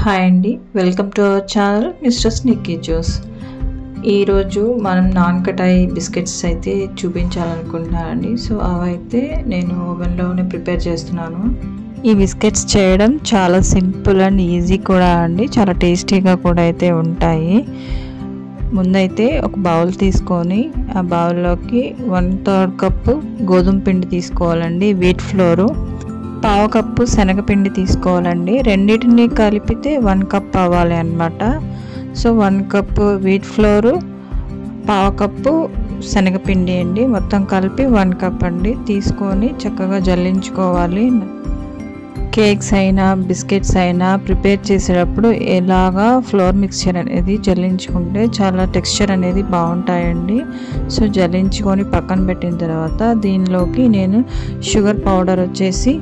Hi అండి, welcome to our channel mister sneaky juice. ఈరోజు మనం నాన్ కటాయి బిస్కెట్స్ అయితే చూపించాలనుకుంటున్నానండి. సో అవైతే నేను ఓవెన్లోనే ప్రిపేర్ చేస్తున్నాను. ఈ బిస్కెట్స్ చేయడం చాలా సింపుల్ అండ్ ఈజీ కూడా అండి, చాలా టేస్టీగా కూడా అయితే ఉంటాయి. ముందైతే ఒక బౌల్ తీసుకొని ఆ బౌల్లోకి 1/3 కప్పు గోధుమ పిండి తీసుకోవాలండి, వీట్ ఫ్లోరు. 1/2 కప్పు శనగపిండి తీసుకోవాలండి. రెండింటిని కలిపితే 1 కప్ అవ్వాలి అన్నమాట. So 1 cup wheat floor, 1/2 cup శనగపిండి అండి, మొత్తం కలిపి 1 కప్ అండి తీసుకొని చక్కగా జల్లించుకోవాలి. కేక్స్ అయినా బిస్కెట్స్ అయినా ప్రిపేర్ చేసేటప్పుడు ఎలాగా ఫ్లోర్ మిక్స్చర్ అనేది జల్లించుకుంటే చాలా టెక్స్చర్ అనేది బాగుంటాయండి. సో జల్లించుకొని పక్కన పెట్టిన తర్వాత దీనిలోకి నేను షుగర్ పౌడర్ వచ్చేసి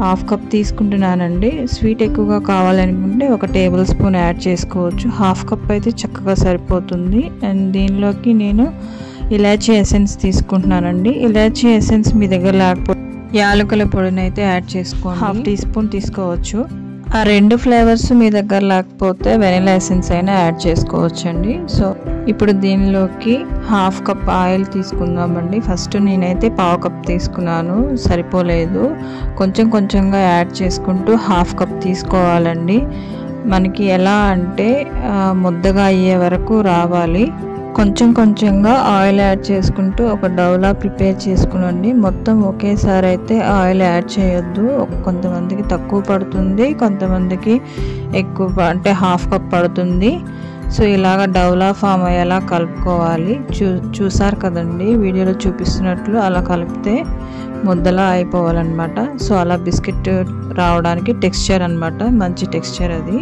1/2 కప్ తీసుకుంటున్నానండి. స్వీట్ ఎక్కువగా కావాలనుకుంటే 1 టేబుల్ స్పూన్ యాడ్ చేసుకోవచ్చు. 1/2 కప్ అయితే చక్కగా సరిపోతుంది. అండ్ దీనిలోకి నేను ఇలాచీ ఎసెన్స్ తీసుకుంటున్నానండి. ఇలాచీ ఎసెన్స్ మీ దగ్గర లేకపోతే యాలకుల పొడిని అయితే యాడ్ చేసుకోండి, 1/2 టీ స్పూన్ తీసుకోవచ్చు. ఆ 2 ఫ్లేవర్స్ మీ దగ్గర లేకపోతే వెనిలా ఎసెన్స్ అయినా యాడ్ చేసుకోవచ్చండి. సో ఇప్పుడు దీనిలోకి 1/2 కప్ ఆయిల్ తీసుకుందామండి. ఫస్ట్ నేనైతే 1/2 కప్ తీసుకున్నాను, సరిపోలేదు. కొంచెం కొంచెంగా యాడ్ చేసుకుంటూ 1/2 కప్ తీసుకోవాలండి. మనకి ఎలా అంటే ముద్దగా అయ్యే వరకు రావాలి. కొంచెం కొంచెంగా ఆయిల్ యాడ్ చేసుకుంటూ ఒక డౌలా ప్రిపేర్ చేసుకునండి. మొత్తం ఒకేసారి అయితే ఆయిల్ యాడ్ చేయొద్దు. కొంతమందికి తక్కువ పడుతుంది, కొంతమందికి ఎక్కువ అంటే 1/2 కప్ పడుతుంది. సో ఇలాగ డౌలా ఫామ్ అయ్యేలా కలుపుకోవాలి. చూసారు కదండి వీడియోలో చూపిస్తున్నట్లు, అలా కలిపితే ముద్దలా అయిపోవాలన్నమాట. సో అలా బిస్కెట్ రావడానికి టెక్స్చర్ అన్నమాట, మంచి టెక్స్చర్ అది.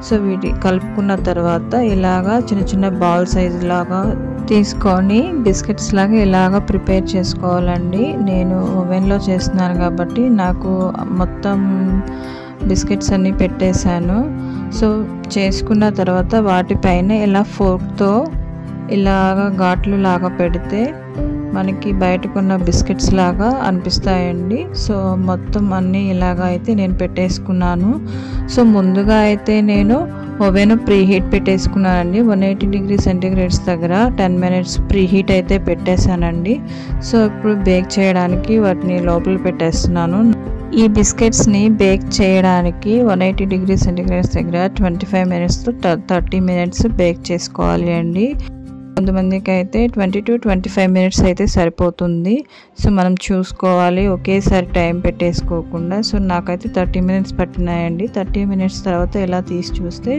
సో వీటి కలుపుకున్న తర్వాత ఇలాగా చిన్న చిన్న బాల్ సైజ్ లాగా తీసుకొని బిస్కెట్స్ లాగా ఇలాగా ప్రిపేర్ చేసుకోవాలండి. నేను ఓవెన్లో చేస్తున్నాను కాబట్టి నాకు మొత్తం బిస్కెట్స్ అన్నీ పెట్టేశాను. సో చేసుకున్న తర్వాత వాటిపైన ఇలా ఫోర్క్తో ఇలాగా ఘాట్లు లాగా పెడితే మనకి బయటకున్న బిస్కెట్స్ లాగా అనిపిస్తాయండి. సో మొత్తం అన్నీ ఇలాగా అయితే నేను పెట్టేసుకున్నాను. సో ముందుగా అయితే నేను ఓవెన్ ప్రీహీట్ పెట్టేసుకున్నానండి. 180 డిగ్రీ సెంటీగ్రేడ్స్ దగ్గర 10 మినిట్స్ ప్రీహీట్ అయితే పెట్టేశానండి. సో ఇప్పుడు బేక్ చేయడానికి వాటిని లోపల పెట్టేస్తున్నాను. ఈ బిస్కెట్స్ని బేక్ చేయడానికి 180 డిగ్రీ సెంటీగ్రేడ్స్ దగ్గర 25 మినిట్స్ టు 30 మినిట్స్ బేక్ చేసుకోవాలి అండి. కొంతమందికి అయితే 20 to 25 మినిట్స్ అయితే సరిపోతుంది. సో మనం చూసుకోవాలి, ఒకేసారి టైం పెట్టేసుకోకుండా. సో నాకైతే 30 మినిట్స్ పట్టినాయండి. 30 మినిట్స్ తర్వాత ఇలా తీసి చూస్తే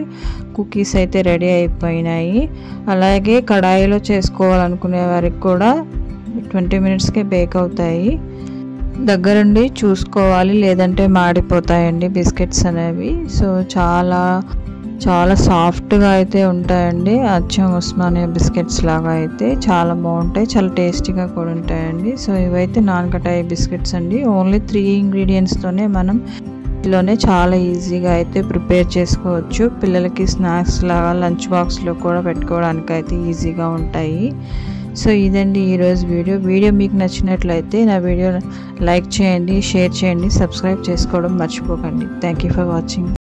కుకీస్ అయితే రెడీ అయిపోయినాయి. అలాగే కడాయిలో చేసుకోవాలనుకునే వారికి కూడా 20 మినిట్స్కే బేక్ అవుతాయి. దగ్గరుండి చూసుకోవాలి, లేదంటే మాడిపోతాయండి బిస్కెట్స్ అనేవి. సో చాలా సాఫ్ట్గా అయితే ఉంటాయండి, అచ్చం ఉస్మానియా బిస్కెట్స్ లాగా అయితే చాలా బాగుంటాయి, చాలా టేస్టీగా కూడా ఉంటాయండి. సో ఇవైతే నాన్ కటాయి బిస్కెట్స్ అండి. ఓన్లీ 3 ఇంగ్రీడియంట్స్తోనే మనం ఇంట్లోనే చాలా ఈజీగా అయితే ప్రిపేర్ చేసుకోవచ్చు. పిల్లలకి స్నాక్స్ లాగా లంచ్ బాక్స్లో కూడా పెట్టుకోవడానికి అయితే ఈజీగా ఉంటాయి. సో ఇదండి ఈరోజు వీడియో మీకు నచ్చినట్లయితే నా వీడియో లైక్ చేయండి, షేర్ చేయండి, సబ్స్క్రైబ్ చేసుకోవడం మర్చిపోకండి. Thank you for watching.